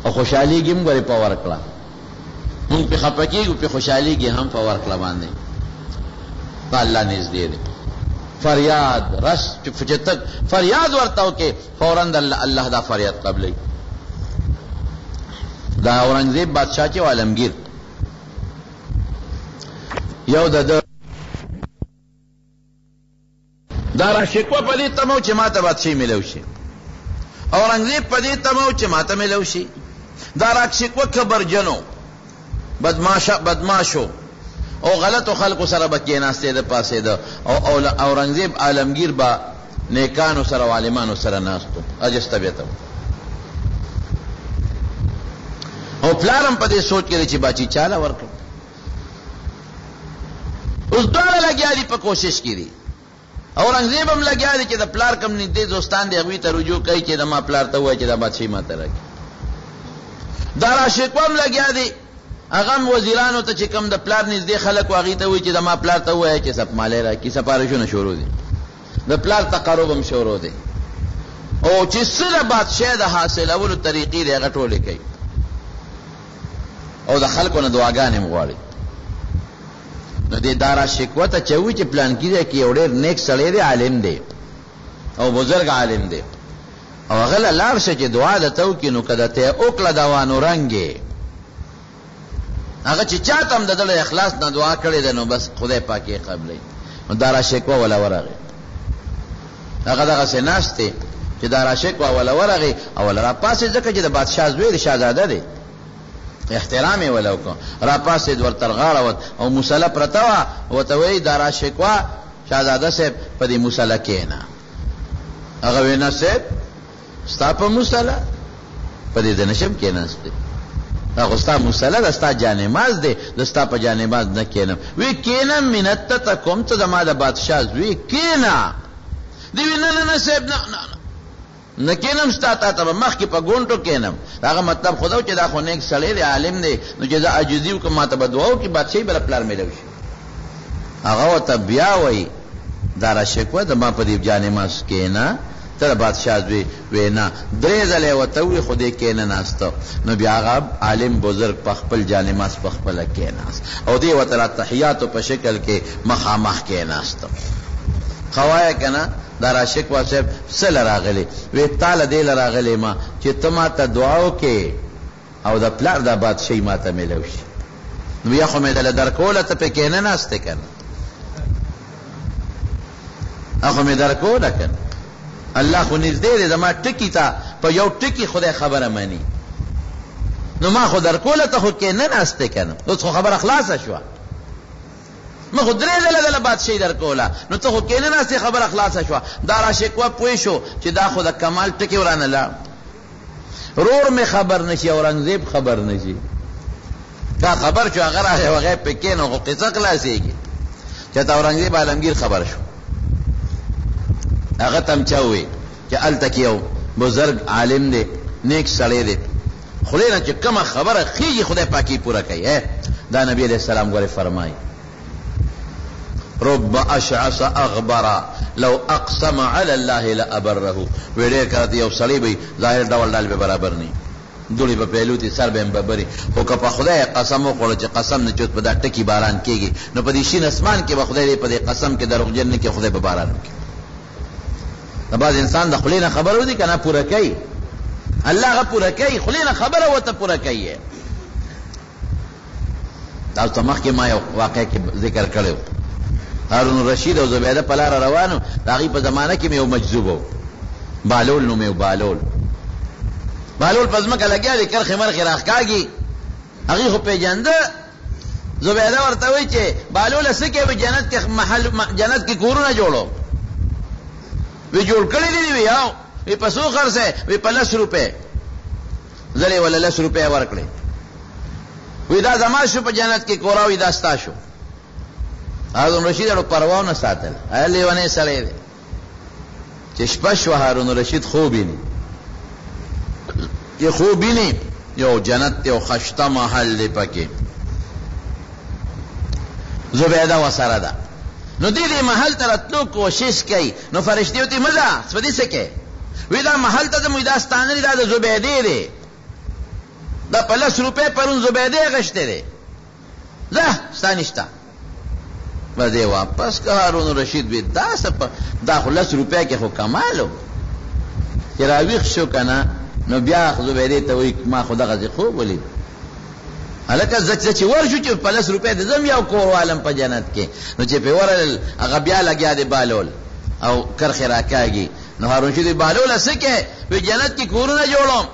[SPEAKER 1] او خوشحالیږي هم ګورې په ورکړه مونږ پې خفه کېږو پې خوشحالیږي هم په ورکړه باندې په الله نږدې دی فریاد رس چې ته فریاد ورته وکې فوراً د الله دا فریاد قبلوي دا اورنګزیب بادشاہ چې عالمگیر یو د دا را شکوه په دې تمو چې ما ته بادشاہي ملو شي اورنګزیب په دې تمو چې ماته ملو شي. دا راکشکوه کبرجنو بدماشو او غلطو خلقو سره به کېناستې د پاسې ده او اورنګزیب عالمگیر با نیکانو سره او عالمانو سره ناستو اجسته بیته او پلارم په دې سوچ کې چې باچی چاله ورکړ. اوس دواړه لګیا دي په کوشش کې دي. اورنګزیب هم لګیا دی چې د پلار کم نږدې دوستان دی هغوی ته رجوع کوي چې د ما پلار ته ووایي چې دا بادشاهي ماته راکړي. دا راشقوه هم لګیا دی هغه هم وزیرانو ته چې کم د پلار نږدې خلک و هغوی ته وایي چې د ما پلار ته ووایي چې سپمالی راکړي. سپارښونه شروع دي د پلار تقرب هم شروع دی او چې څه د بادشاه د حاصلولو طریقې دی هغه ټولې کوي او د خلکو نه دعاګانې هم غواړي. نو دې دارا شکوه ته چې وایي چې پلان کې دی کې یو ډېر نیک سړی دی عالم دی او بزرګ عالم دی او هغه له لاړ شه چې دعا درته وکړي نو که درته یې وکړه دوا نو رنګې هغه چې چا ته هم د ده له اخلاص نه دعا کړې ده نو بس خدای پاک یې قبلوي. نو دارا شکوه وله ورغی هغه دغسې ناست دی چې دارا شکوه وله ورغی او وله راپاسې ځکه چې د بادشاه زوی دی شهزاده دی احترام یې وله وکړو راپاسېد ورته غاړه وت او مسله پرته وه ورته وایي دارا شکوه شهزاده صاحب په دې مسله کښېنه. هغه وی نه صاحب ستا په مسله په دې زه نشم کښېناستی هغه ستا مسله ده ستا جانماز دی د ستا په جانماز نه کښېنم. وی کښېنم منت ته کوم ته زما د بادشاه زوی کښېنه. دی وی نه نه نه صاحب نه نه نه کینم ستا تا ته مخکې په ګونټو کینم. هغه مطلب خدا و چې دا خو نیک سړی دی عالم دی نو چې زه عاجزي وکړم ما ته به دعا وکړي بادشاهي به پلار میلو شي. هغه ورته بیا وایي دارا شکوه د ما په دې جانماز کېنه ته د بادشاه زوی وی نه. درې ځله یې ورته ووایي خو دې کېنه ناسته نو بیا هغه عالم بزرګ په خپل جانماز په خپله کېناست او دې ورته را تحیاتو په شکل کې مخامخ کېناسته. خوایه که نه دارا شکوه صاحب څه له راغلی وی تاله دې له راغلی ما چې ته ما ته دعا وکې او د پلار دا بادشاهي ما ته میلو شي. نو بیا خو مې دله درکوله ته پې کښېنه ناستې که نه خو مې درکوله که نه الله خو نږدې دی زما ټکي ته په یو ټکي خدای خبره مني. نو ما خو درکوله ته خو کښېنه ناستې که نه اوس خو خبره خلاصه شوه ما خو درې ځله دله بادشاهي درکوله نو ته خو کښېنه ناستې خبره خلاصه شوه. دارا شکوه پوه شو چې دا خو د کمال ټکي ورانه لاړ. رور مې خبر نشي اورنګزیب خبر نشي دا خبر شو هغه راغی هغه پې کښېنه خو قصه خلاصېږي. چې ته اورنګزیب عالمگیر خبر شو هغه ته هم چا ووایي چې هلته کې یو بزرګ عالم دی نیک سړی دی خدای نه چې کومه خبره خېږي خدای پاک یې پوره کوي. دا نبی علیه السلام ګورې فرمایي رب اشعث اغبر لو اقسم على الله لابره. ویډیر کړه یو سړی به ظاهر ډول ډال به برابر نه دوړي په پیلوتی سر به ببري خو که په خدای قسم وکړو چې قسم نه چوت په دا ټکی باران کېږي نو په دې شین اسمان کې به خدای په دې قسم کې دروغجن نه کې خدای به باران وکړي. دا بعض انسان د خولې نه خبر ودی کنه پوره کوي الله هغه پوره کوي خولې نه خبره وته پوره کوي. تاسو مخکې ما یو واقع کې ذکر کړو هارون رشید او زبیده په لاره روانو د هغې په زمانه کې مې یو مجذوب و بالول نوم یې بالول په ځمکه لګیا دی کرښې مرخې راښکاږي هغې خو پېژنده. زبیده ورته وایي چې بالوله څه کوې جنت کې کورونه جوړو وی جوړ کړي دي وی یاو وی په څو خرڅې وی په 10 روپۍ زلې ولا 10 روپۍ ورکړې وی دا زما شو په جنت کې کورا وی دا ستا شو. هارون رشید اړو پروا نه ساتل لیونی سړی دی چې شپه شوه هارون رشید خوب ویني یو جنت یو خشته محل دی پکې زبیده ورسره ده. نو دې محل ته راتلو کوشش کوي نو فرشتې ورته مه ځه په دې څه کوې وی دا محل ته ځم وی دا ستا نه دی دا د زبیدې دی دا په 10 روپۍ پرون زبیدې اخیستی دی ځه ستا نشته به دې واپس که هارون رشید وی دا خو 10 روپۍ کې خو کمالو چې راویښ شو که نه نو بیا زبیدې ته وایي ما خو دغسې خوب ولید هلکه زه چې ورشو چې په 10 روپۍ د زم یو کور والم په جنت کې نو چې پې ورغلل هغه بیا لګیا دی بالول او کرښې راکاږي نو هارون رشید بالو لسکه وی جنت کی کورونه جوړوم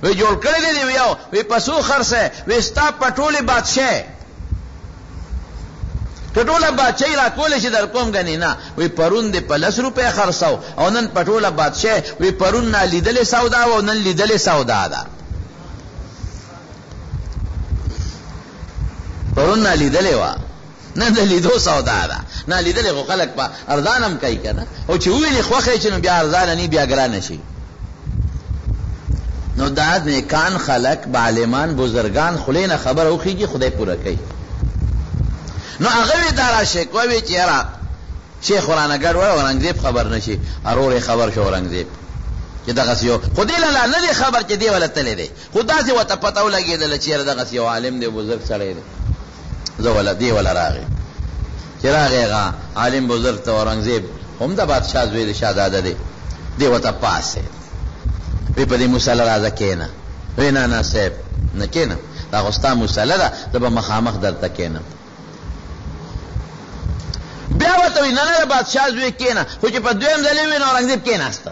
[SPEAKER 1] وی جوړ کړی دی یو وی پسو خرڅه وی ستا پټوله بادشاہ پټوله بادشاہ را کول شي در کوم غنی نه وی پرون دی په 10 روپے خرڅاو او نن پټوله بادشاہ وی پرون نه لیدلې سودا او نن لیدلې سودا ده پرون نه لیدلې وا نن لیدو سودا ده نه لیدلې خو خلک په ارزانم کوي کنه او چې ویلې خوخه چې نو بیا ارزان نه بیا ګران شي نو دا نیکان خلق عالمان بزرگان خلینا خبر اوخیږي خدای پورا کوي نو هغه دارا شکوي چې را شیخ ورانګر و اورنګزیب خبر نشي ارور خبر شو اورنګزیب چې دغه سیو خدای لاله نه خبر چې دی ولته لیدي خدا سي وته پتاو لګیدل چې دغه سیو عالم دی بزرگ سره دی زو ولا دی ولا راغی چې راغی عالم بزرگ ته اورنګزیب هم د بادشاہ زوی شاهزاده دی وته پاسه وی په دې مصلی راځه کېنه وی نه صاحب نه کېنه دا غستا مصلی ده د مخامخ درته کېنه بیا وته وی نه بادشاہ زوی کېنه خو چې په دویم ځل وی نو اورنګزیب کېناسته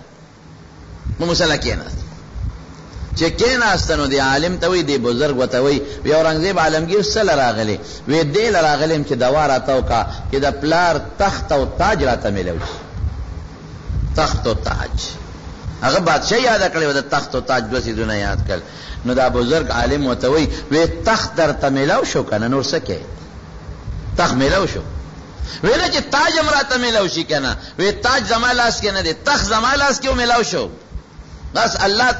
[SPEAKER 1] نو مصلی کېناسته چې کېناسته نو دی عالم ته وی دی بزرگ وته وی اورنګزیب عالمگیر سره راغلی وی دې راغلم چې دوا راتاو کا چې د پلار تخت او تاج راته ملو تخت او تاج هغه بادشاہ یاد کړی و د تخت او تاج دوه سيزونه یاد کړ نو دا بزرگ عالم وته وی تخت درته ملاو شو کنه نور سکه تخت ملاو شو ویله چې تاج امراته ملاو شي کنه وی تاج زمالاس کې نه دی تخت زمالاس کې ملاو شو بس الله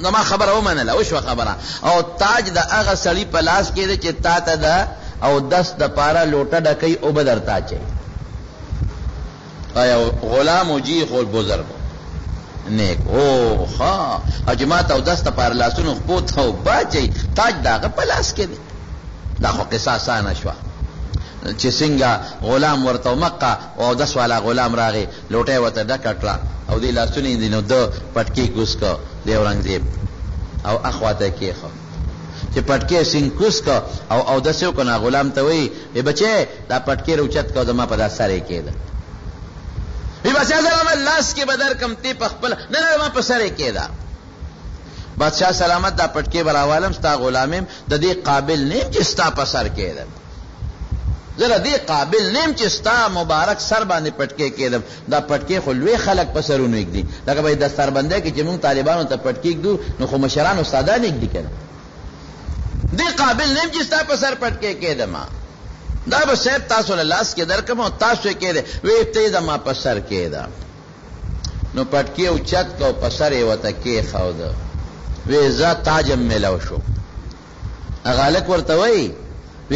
[SPEAKER 1] نما خبر او منله او شو خبره او تاج د هغه سړی په لاس کې دی چې تا ته دا او 10 د پارا لوټه ډکې او بدر تا چي آیا غلام او جی خو بزرگ نیک او ها اجماعت او 10 پر لاسونو خپوت او باچي تاج داغه پلاس کې دی دا خو قصاص نه شو چې څنګه غلام ورته مکه او 10 والا غلام راغی لوټه وته ډکټلا او دی لاسونی دی نو د پټکی ګوس کو دی اورنګزیب او اخواته کې خو چې پټکی سین کوس کو او 10 کنه غلام ته وی بچي دا پټکی روچت کو دما په داسره کېده وی بادشاہ سلامت لاس کې بدر کم تی پخپل نه ما په سره کېدا بادشاہ سلامت دا پټکی براوالم ستا غلامم د دې قابل نیم چې ستا په سر کېدم زره دې قابل نیم چې ستا مبارک سر باندې پټکی کېدم دا پټکی خو لوی خلق په سرونو یک دي لکه به د سربنده کې چې موږ طالبانو ته پټکی کېدو نو خو مشران استادان یک دي کنه دې قابل نیم چې ستا په سر پټکی کېدم دا به صاحب تاسو له لاس کې درکم او تاسو کې ده وی ته دا ما په سر کې ده نو پټکی او چت کو په سر یې وته کې خاو ده وی ز تاجم ملاو شو اغالک ورته وی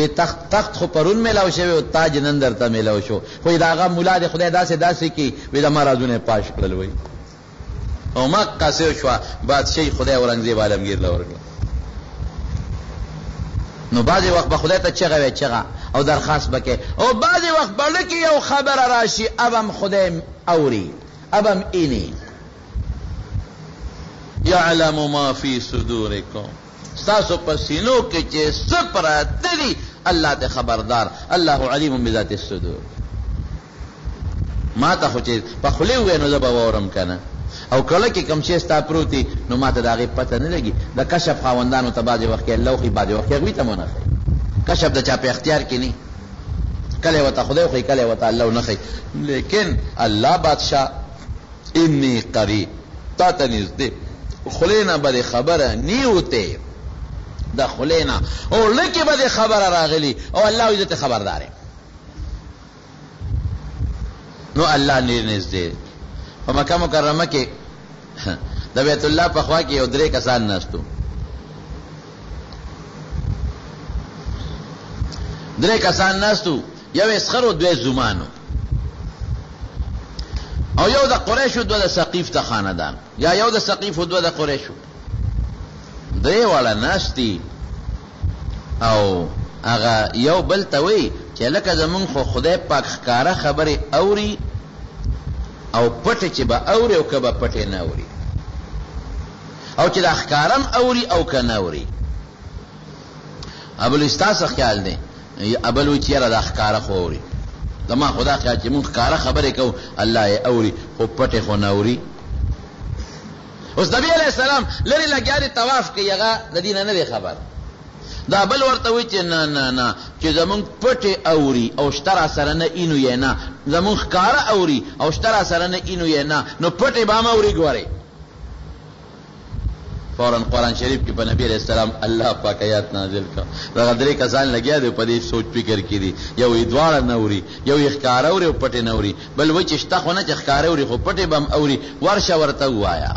[SPEAKER 1] تخت خو پرون ملاو شو او تاج نن درته ملاو شو خو دا هغه مولا دې خدای داسې کی وی دا مرادونه پاش کړل وی او مکه سه شو بادشاہ خدای اورنګزیب عالمگیر لور نو بعضی وخت به خدای ته چغه وی چغه او درخواست بکې او بعضی وخت بلکې یو خبر راشي ابم خدای اوري ابم اینی یعلم ما فی صدورکم تاسو په سینو کې چې سپرا تدي الله ته خبردار الله علیم بذات الصدور ما ته خو چې په خلی وې نو زبا ورم کنه او کله کې کم شي ستا پروتي نو ما ته داغه پته نه لګي د کشف خواندانو ته بعضی وخت کې لوخي بعضی وخت کې ته مونږ کشف د چا په اختیار کې نه کله وته خدای خو کله وته الله نه خي لیکن الله بادشاہ انی قریب تا ته نږدې خلینا به خبره نیوته د خلینا او لکه به خبره راغلی او الله دې ته خبردار نو الله نږدې په مکه مکرمه کې د بیت الله په خوا کې یو درې کسان ناستو یو اسخرو دوی زمانو او یو د قریشو دوی د ثقیف ته خاندان یا یو د ثقیف دوی د قریشو درې والا ناشتي او هغه یو بل ته وی چې لکه زمون خو خدای پاک ښکارا خبره اوري او پټه چې به اوري او کبه پټه نه اوري او چې د ښکارم اوري او کنه اوري ابل استاس خیال دی ابل وی چې را د ښکارا خو اوري زما خدا خیال چې مونږ ښکاره خبرې کوو الله یې اوري خو پټې خو نه اوري. اوس نبی علیہ السلام لري لګیا دی طواف کوي هغه د دې نه دی خبر. دا بل ورته وایي چې نه نه نه چې زمونږ پټې اوري او شته را سره نه اینو یې نه، زمونږ ښکاره اوري او شته را سره نه اینو یې نه، نو پټې به هم اوري. ګورئ فوراً قرآن شریف کی په نبی علیہ السلام الله پاک آیات نازل کړ. دغه درې کسان لګیا دي په دې سوچ فکر کې دي، یو یې دواړه نه اوري، یو یې ښکاره اوري او پټې نه اوري، بل وایي چې شته خو نه چې ښکاره اوري خو پټې به هم اوري. ورشه ورته ووایه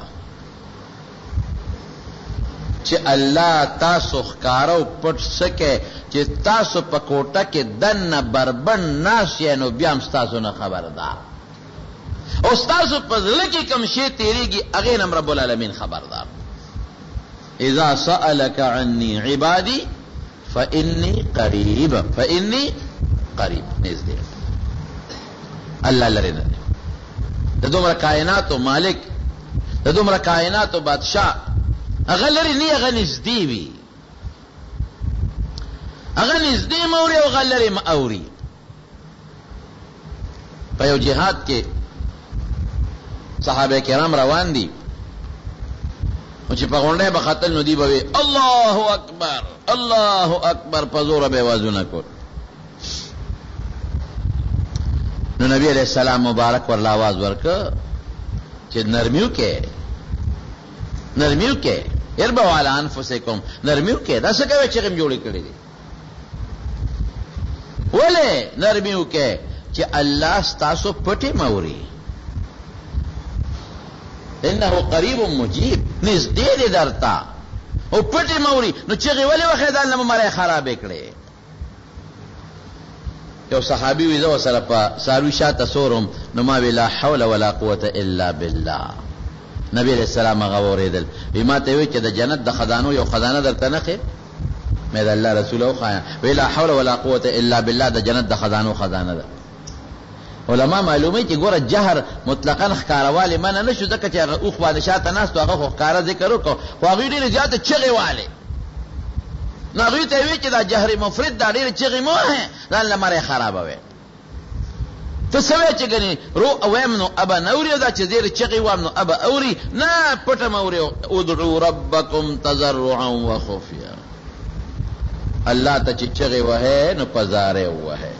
[SPEAKER 1] چې الله تاسو ښکاره او پټ سکے چې تاسو په کوټه کې دننه بربند ناست یې نو بیا هم ستاسو نه خبردار، او ستاسو په زړه کې کوم شی تېرېږي هغې نه هم رب العالمین خبردار. اذا سألك عني عبادي فإني قريب نزدې الله لري نه د دومره کائناتو مالک د دومره کائناتو بادشاہ هغه لري نه هغه نزدې وي، هغه نزدې موري او هغه لري ماوري. په یو جهاد کې صحابه کرام روان دي او چې په غونډه به خطل نو دی به الله اکبر الله اکبر په زور به وازونه کول. نو نبی علیہ السلام مبارک ورله आवाज ورکړه چې نرمیو کې اربعوا علی انفسکم، نرمیو کې دا څه کوي چې غم جوړی کړی دي. ولې نرمیو کې چې الله ستاسو پټې موري، انه قریب مجیب، نزدې دی درته او پټې موري. نو چغې ولې وخې دا نه مړی خرابې کړې. یو صحابي وي زه ورسره په څاروي شاته سورم نو ما وی لا حول ولا قوة الا بالله. نبی علیہ السلام هغه واورېدل وی ما ته وی چې د جنت د خزانو یو خزانه درته نه ښې؟ مې د الله رسول وښایم وی لا حول ولا قوة الا بالله د جنت د خزانو خزانه ده. علما معلومه چې ګوره جهر مطلقاً ښکاروالی منع نه شو، ځکه چې هغه اوښ باندې شاته ناست هغه خو ښکاره ذکر وکړو، خو هغوی ډېرې زیاتې چغې والې. نو هغوی ته یې وی چې دا جهر مفرد دا ډېرې چغې مه وهې ځان له مرۍ خرابوې. ته څه وایې چې ګنې رو ویم نو ابه نه اوري، او دا چې ډېرې چغې وایم نو ابه اوري. نه پټه م اوري. ادعو ربکم تضرعا وخفیا، الله ته چې چغې وهې نو په زارې ووهې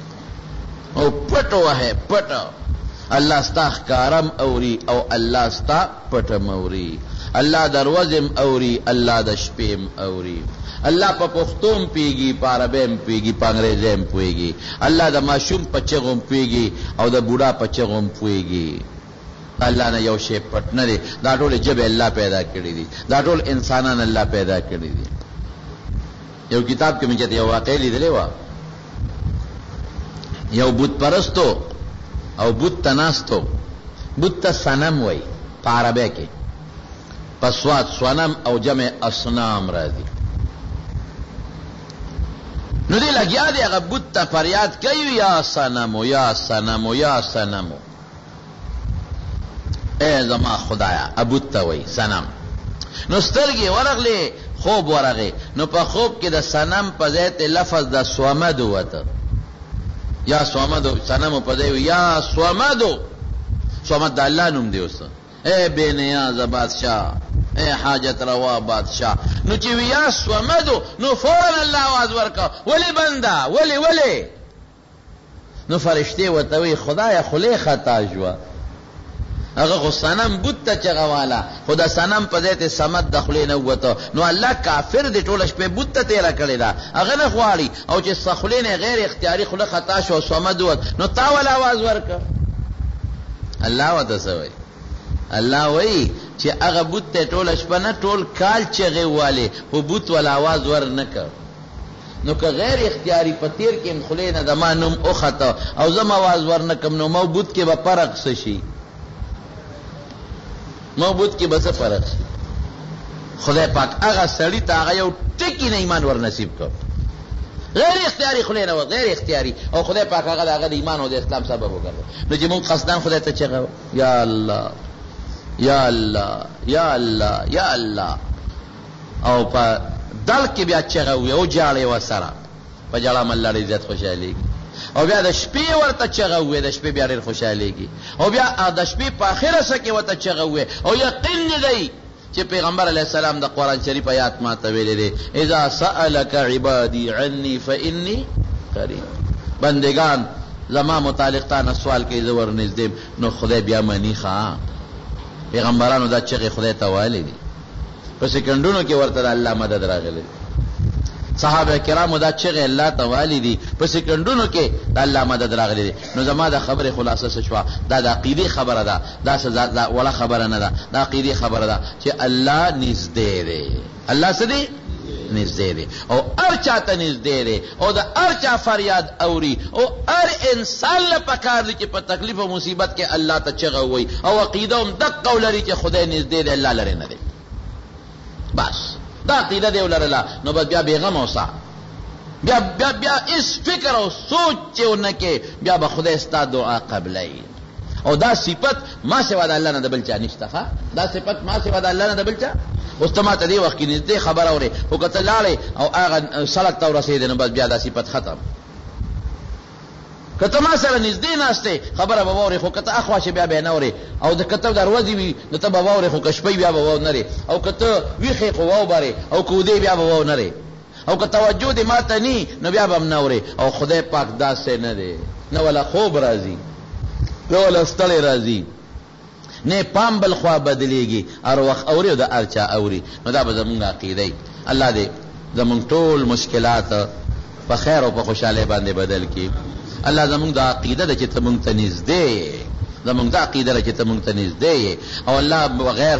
[SPEAKER 1] او پټ وهې پټ. الله ستا ښکارم اوري او الله ستا پټم اوري. الله د ورځې اوري، الله د شپې اوري. الله په پښتو پیږي، په عربي پیږي، په انګریزي پوهېږي. الله د ماشوم په چغو پوهېږي او د بوډا په چغو پوهېږي. الله نه یو شی پټ نه دی. دا ټول ژبې الله پیدا کړي دي، دا ټول انسانان الله پیدا کړي دي. یو کتاب کې مې چې یو واقع لیدلې وه، یو بت پرستو او بت تناستو، بت ته صنم وای په عربی کې، په سواد صنم او جمع اصنام راځي. نو دی لګیا دی هغه بت ته فریاد کوي یا صنمو یا صنمو یا صنمو. ای زما خدایا ابوت ته وای صنم. نو سترګې ورغلې خوب ورغې، نو په خوب کې د صنم په ځای ته لفظ د صمد وته، یا صمد صنم په ځای یا صمد. صمد د الله نوم دی. اوس اے بے نیاز بادشاہ، اے حاجت روا بادشاہ. نو چې یا صمد نو فوراً الله आवाज ورکړه ولی بندا ولی. نو فرشتي ورته وی خدایا خله خطا شوه، هغه خو صنم بت ته چغواله، خو د صنم په ځای ته صمد د خولې نه ووته. نو الله کافر دی ټوله شپې بت ته تېره کړې ده، هغه نه غواړي، او چې خولې نه غیر اختیاري خوله خطا شو او صمد ووت، نو تا ول आवाज ورکړه. الله ورته څه وایي؟ الله وایي چې هغه بت ته ټوله شپه نه ټول کال چغې والې، خو بت ول आवाज ور نه کړ. نو که غیر اختیاري په تیر کې خولې نه د ما نوم وخته او زه م आवाज ور نه کړم، نو مو بت کې به فرق څه شي؟ موجود کې بس فرق شي. خدای پاک هغه سړی ته هغه یو ټکی نه ایمان ور نصیب کړ، غیر اختیاري خلې نه و، غیر اختیاري، او خدای پاک هغه د ایمان او د اسلام سبب وګرځي. نو چې موږ قصدان خدای ته چغو یا الله یا الله یا الله یا الله، او په دل کې بیا چغو او جاړې و سره په جړه مله عزت خوشالي. او بیا د شپې ورته چغه وې د شپې بیا ډېر خوشحالېږي او بیا د شپې په آخره سه کې ورته چغه وې او یقین دی چې پیغمبر علیه السلام د قرآن شریف آیات ماته ویلې دی اذا سألک عبادی عني فإني قریب بندگان زما متعلق تا سوال کوي زه ورنږدې نو خدای بیا مني ښه پیغمبرانو دا چغې خدای ته ویلې دي په سکندونو کې ورته د الله مدد راغلی صحابه کرامو دا چغې الله ته ویلې دي په سکندونو کې د الله مدد راغلی دی نو زما د خبرې خلاصه څه شوه دا د عقیدې خبره ده دا څه ولا خبره نه ده د عقیدې خبره ده چې الله نږدې دی الله څه دی نږدې دی او هر چاته نږدې دی او د هر چا فریاد اوري او هر انسان له پکار دی چې په تکلیف او مصیبت کې الله ته چغه وایي او عقیده هم دقه ولري چې خدای نږدې دی الله لرې نه دی بس دا عقیده دی ولرله نو بس بیا بېغم اوسه بیا اس فکر او سوچ چې ونه کې بیا به خدای ستا دعا قبلوي او دا صفت ما سوا د الله نه د بل چا نشته دا صفت ما سوا د الله نه د بل چا اوس ته ما ته دې وخت کې نږدې خبره اورې خو که ته لاړې او هغه سړک ته ورسېدې نو بس بیا دا صفت ختم که ته ما سره نږدې ناستې خبره به واورې خو که ته اخوا شې بیا به یې نه اورې او که ته دروازې وي نو ته به واورې خو که شپی بیا به واونرې او که ته ویښې خو واوبرې او که ودې بیا به واونرې او که توجه دې ما ته نی نو بیا به هم نه اورې او خدای پاک داسې نه دی نه ولا خوب راځي نه ولا ستړی راځي نه پام بل خوا بدلیږي هر وخت اوري او د هر چا اوري نو دا به زمونږ عقیده وي الله دې زمونږ ټول مشکلات په خیر او په خوشحالۍ باندې بدل کړي الله زمونږ د عقیده ده چې ته مونږ ته نږدې زمونږ د عقیده ده چې ته مونږ ته نږدې او الله بغیر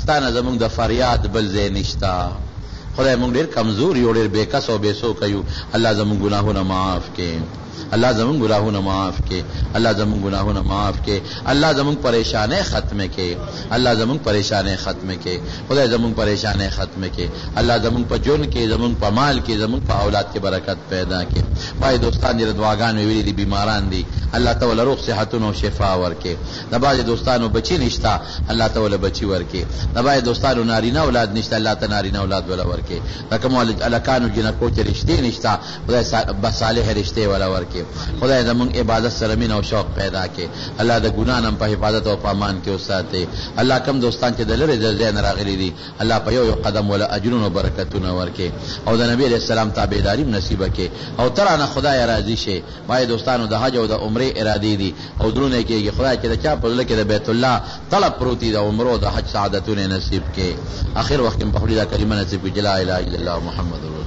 [SPEAKER 1] ستا نه زمونږ د فریاد بل ځای نشته خدای مونږ ډېر کمزور یو ډېر بېکس او بېسوکه یو الله زمونږ ګناهونه معاف کړي اللہ زمون گناہونه معاف کے اللہ زمون گناہونه معاف کے اللہ زمون پریشانیں ختم کے اللہ زمون پریشانیں ختم کے خدای زمون پریشانیں ختم کے اللہ زمون په جون کې زمون په مال کې زمون په اولاد کې برکت پیدا کې پای دوستان دې دعاګانې ویلي دي بیماران دي الله تعالی روغ صحتونو شفا ورکې د باج دوستانو بچی نشتا الله تعالی بچی ورکې د باج دوستانو نارینه اولاد نشتا الله تعالی نارینه اولاد ولا ورکې لکه مولد الکانو جنکو چې رشتې نشتا خدای صالح رشتې ولا ورکې خدای زمونږ عبادت سره مینه او شوق پیدا کې الله د ګناه نه په حفاظت او پامان کې وساتي الله کم دوستان چې د لرې ځای نه راغلي دي الله په یو قدم ولا اجرونه او برکتونه ورکې او د نبی علیہ السلام تابعداري نصیب کې او ترانه خدای راضي شي مای دوستانو د حج او د عمره ارادي دي او درونه کې خدای چې د چا په لکه د بیت الله طلب پروتي د عمره د حج سعادتونه نصیب کې اخر وخت په خپل کلمه نصیب کې لا اله الا الله محمد